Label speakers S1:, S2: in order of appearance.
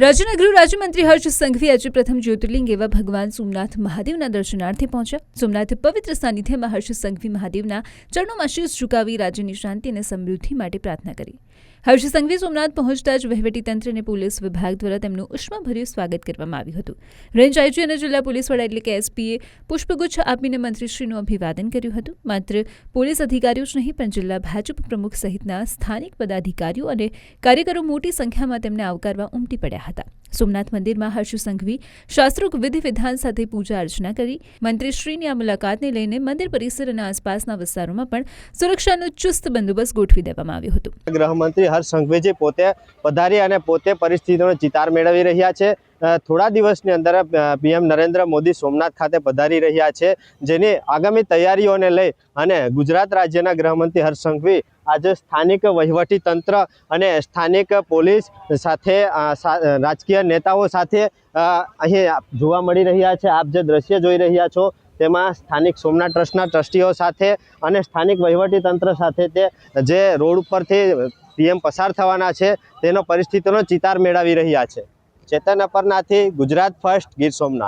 S1: રાજ્યના ગૃહ રાજ્યમંત્રી હર્ષ સંઘવી આજે પ્રથમ જ્યોતિર્લિંગ એવા ભગવાન સોમનાથ મહાદેવના દર્શનાર્થે પહોંચ્યા। સોમનાથ પવિત્ર સાનિધ્યમાં હર્ષ સંઘવી મહાદેવના ચરણોમાં શીશ ઝુકાવી રાજ્યની શાંતિ અને સમૃદ્ધિ માટે પ્રાર્થના કરી। હર્ષ સંઘવી સોમનાથ પહોંચતા જ વહીવટીતંત્ર અને પોલીસ વિભાગ દ્વારા તેમનું ઉષ્માભર્યું સ્વાગત કરવામાં આવ્યું હતું। રેન્જ આઈજી અને જિલ્લા પોલીસ વડા એટલે કે એસપીએ પુષ્પગુચ્છ આપીને મંત્રીશ્રીનું અભિવાદન કર્યું હતું। માત્ર પોલીસ અધિકારીઓ જ નહીં પણ જિલ્લા ભાજપ પ્રમુખ સહિતના સ્થાનિક પદાધિકારીઓ અને કાર્યકરો મોટી સંખ્યામાં તેમને આવકારવા ઉમટી પડ્યા હતા। સોમનાથ મંદિરમાં હર્ષ સંઘવી શાસ્ત્રોક્ત વિધિ વિધાન સાથે પૂજા અર્ચના કરી। મંત્રીશ્રીની આ મુલાકાતને લઈને મંદિર પરિસર અને આસપાસના વિસ્તારોમાં પણ સુરક્ષાનો ચુસ્ત બંદોબસ્ત ગોઠવી દેવામાં આવ્યો હતો।
S2: ગૃહમંત્રી હર્ષ સંઘવીજી પોતે પધારી અને પોતે પરિસ્થિતિનો ચિતાર મેળવી રહ્યા છે। થોડા દિવસની અંદર પીએમ નરેન્દ્ર મોદી સોમનાથ ખાતે પધારી રહ્યા છે, જેની આગામી તૈયારીઓને લઈ અને ગુજરાત રાજ્યના ગૃહમંત્રી હર્ષ સંઘવી આજે સ્થાનિક વહીવટી તંત્ર અને સ્થાનિક પોલીસ સાથે રાજકીય નેતાઓ સાથે અહીં જોવા મળી રહ્યા છે। આપ જે દ્રશ્ય જોઈ રહ્યા છો તેમાં સ્થાનિક સોમનાથ ટ્રસ્ટના ટ્રસ્ટીઓ સાથે અને સ્થાનિક વહીવટી તંત્ર સાથે તે જે રોડ ઉપરથી પીએમ પસાર થવાના છે તેનો પરિસ્થિતિનો ચિતાર મેળવી રહ્યા છે। ચેતન અપરનાથી ગુજરાત ફર્સ્ટ, ગીર સોમનાથ।